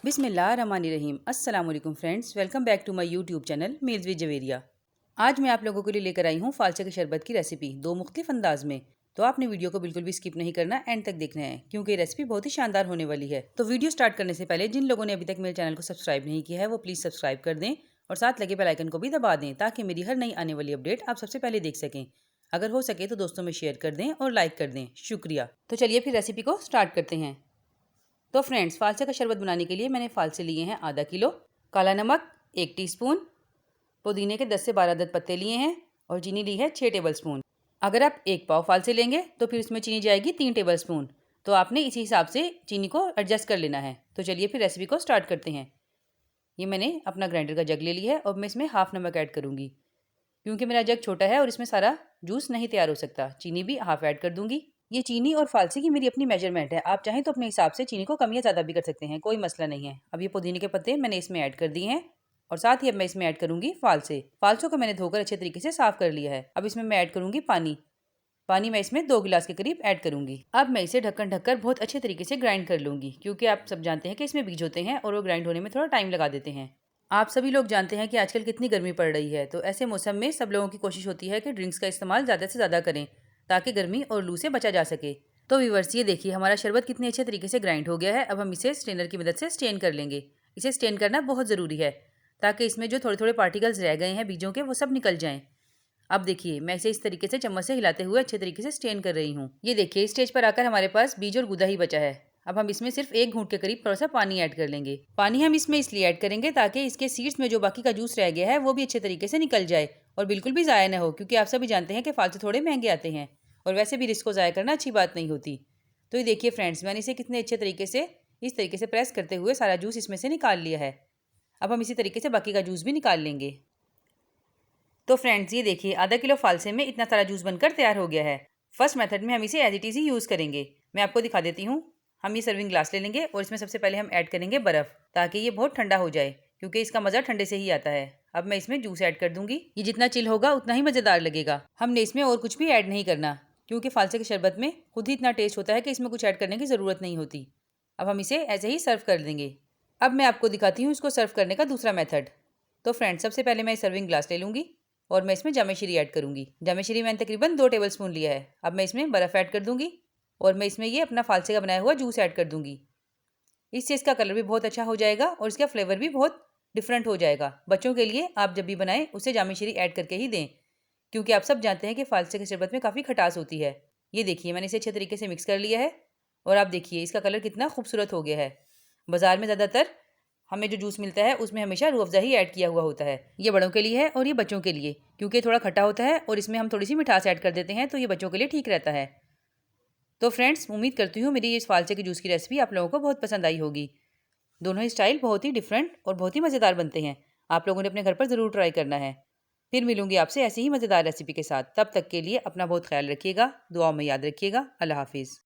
बिस्मिल्लाहिर्रहमानिर्रहीम। अस्सलाम वालेकुम friends, welcome back to my YouTube channel meals with Javeria. आज मैं आप लोगों के लिए लेकर आई हूँ फालसे के शरबत की रेसिपी दो मुख्तलिफ अंदाज में। तो आपने वीडियो को बिल्कुल भी स्किप नहीं करना, एंड तक देखना है क्योंकि रेसिपी बहुत ही शानदार होने वाली है। तो वीडियो स्टार्ट करने से पहले जिन लोगों ने अभी तक मेरे चैनल को सब्सक्राइब नहीं किया है वो प्लीज़ सब्सक्राइब कर दें और साथ लगे बेल आइकन को भी दबा दें ताकि मेरी हर नई आने वाली अपडेट आप सबसे पहले देख सकें। अगर हो सके तो दोस्तों में शेयर कर दें और लाइक कर दें, शुक्रिया। तो चलिए फिर रेसिपी को स्टार्ट करते हैं। तो फ्रेंड्स, फालसे का शरबत बनाने के लिए मैंने फालसे लिए हैं आधा किलो, काला नमक 1 टीस्पून, पुदीने के 10 से 12 अदद पत्ते लिए हैं और चीनी ली है 6 टेबलस्पून। अगर आप 1 पाव फालसे लेंगे तो फिर उसमें चीनी जाएगी 3 टेबलस्पून। तो आपने इसी हिसाब से चीनी को एडजस्ट कर लेना है। तो चलिए फिर रेसिपी को स्टार्ट करते हैं। ये मैंने अपना ग्राइंडर का जग ले लिया है और मैं इसमें हाफ नमक ऐड करूँगी क्योंकि मेरा जग छोटा है और इसमें सारा जूस नहीं तैयार हो सकता। चीनी भी हाफ ऐड कर दूँगी। ये चीनी और फालसे की मेरी अपनी मेजरमेंट है, आप चाहें तो अपने हिसाब से चीनी को कम या ज़्यादा भी कर सकते हैं, कोई मसला नहीं है। अब ये पुदीने के पत्ते मैंने इसमें ऐड कर दिए हैं और साथ ही अब मैं इसमें ऐड करूंगी फालसे। फालसों को मैंने धोकर अच्छे तरीके से साफ कर लिया है। अब इसमें मैं ऐड करूंगी पानी। पानी मैं इसमें 2 गिलास के करीब ऐड करूंगी। अब मैं इसे ढक्कन ढककर बहुत अच्छे तरीके से ग्राइंड कर लूंगी क्योंकि आप सब जानते हैं कि इसमें बीज होते हैं और वो ग्राइंड होने में थोड़ा टाइम लगा देते हैं। आप सभी लोग जानते हैं कि आजकल कितनी गर्मी पड़ रही है, तो ऐसे मौसम में सब लोगों की कोशिश होती है कि ड्रिंक्स का इस्तेमाल ज़्यादा से ज़्यादा करें ताकि गर्मी और लू से बचा जा सके। तो व्यूअर्स, ये देखिए हमारा शरबत कितने अच्छे तरीके से ग्राइंड हो गया है। अब हम इसे स्ट्रेनर की मदद से स्ट्रेन कर लेंगे। इसे स्ट्रेन करना बहुत ज़रूरी है ताकि इसमें जो थोड़े थोड़े पार्टिकल्स रह गए हैं बीजों के वो सब निकल जाएं। अब देखिए मैं इसे इस तरीके से चम्मच से हिलाते हुए अच्छे तरीके से स्ट्रेन कर रही हूँ। ये देखिए इस स्टेज पर आकर हमारे पास बीज और गुदा ही बचा है। अब हम इसमें सिर्फ 1 घूंट के करीब थोड़ा सा पानी ऐड कर लेंगे। पानी हम इसमें इसलिए ऐड करेंगे ताकि इसके सीड्स में जो बाकी का जूस रह गया है वो भी अच्छे तरीके से निकल जाए और बिल्कुल भी ज़ाया ना हो, क्योंकि आप सभी जानते हैं कि फालतू थोड़े महंगे आते हैं और वैसे भी रिस्क को ज़ाया करना अच्छी बात नहीं होती। तो ये देखिए फ्रेंड्स, मैंने इसे कितने अच्छे तरीके से इस तरीके से प्रेस करते हुए सारा जूस इसमें से निकाल लिया है। अब हम इसी तरीके से बाकी का जूस भी निकाल लेंगे। तो फ्रेंड्स, ये देखिए आधा किलो फालसे में इतना सारा जूस बनकर तैयार हो गया है। फर्स्ट मेथड में हम इसे एज इट इज़ ही यूज़ करेंगे। मैं आपको दिखा देती हूँ। हम ये सर्विंग ग्लास ले लेंगे और इसमें सबसे पहले हम ऐड करेंगे बर्फ़ ताकि ये बहुत ठंडा हो जाए क्योंकि इसका मज़ा ठंडे से ही आता है। अब मैं इसमें जूस ऐड कर दूंगी। ये जितना चिल होगा उतना ही मज़ेदार लगेगा। हमने इसमें और कुछ भी ऐड नहीं करना क्योंकि फालसे के शरबत में खुद ही इतना टेस्ट होता है कि इसमें कुछ ऐड करने की ज़रूरत नहीं होती। अब हम इसे ऐसे ही सर्व कर देंगे। अब मैं आपको दिखाती हूँ इसको सर्व करने का दूसरा मेथड। तो फ्रेंड्स, सबसे पहले मैं सर्विंग ग्लास ले लूँगी और मैं इसमें जामेश्री ऐड करूँगी। जामेश्री मैंने तकरीबन 2 टेबलस्पून लिया है। अब मैं इसमें बर्फ़ ऐड कर दूँगी और मैं इसमें ये अपना फालसे का बनाया हुआ जूस ऐड कर दूँगी। इससे इसका कलर भी बहुत अच्छा हो जाएगा और इसका फ्लेवर भी बहुत डिफरेंट हो जाएगा। बच्चों के लिए आप जब भी बनाएं उसे जामेश्री ऐड करके ही दें क्योंकि आप सब जानते हैं कि फालसे के शरबत में काफ़ी खटास होती है। ये देखिए मैंने इसे अच्छे तरीके से मिक्स कर लिया है और आप देखिए इसका कलर कितना खूबसूरत हो गया है। बाज़ार में ज़्यादातर हमें जो जूस मिलता है उसमें हमेशा रूह अफ़ज़ा ही ऐड किया हुआ होता है। ये बड़ों के लिए है और ये बच्चों के लिए, क्योंकि थोड़ा खट्टा होता है और इसमें हम थोड़ी सी मिठास ऐड कर देते हैं तो ये बच्चों के लिए ठीक रहता है। तो फ्रेंड्स, उम्मीद करती हूँ मेरी इस फालसे के जूस की रेसिपी आप लोगों को बहुत पसंद आई होगी। दोनों ही स्टाइल बहुत ही डिफरेंट और बहुत ही मज़ेदार बनते हैं। आप लोगों ने अपने घर पर ज़रूर ट्राई करना है। फिर मिलूंगी आपसे ऐसी ही मज़ेदार रेसिपी के साथ। तब तक के लिए अपना बहुत ख्याल रखिएगा, दुआओं में याद रखिएगा। अल्लाह हाफिज़।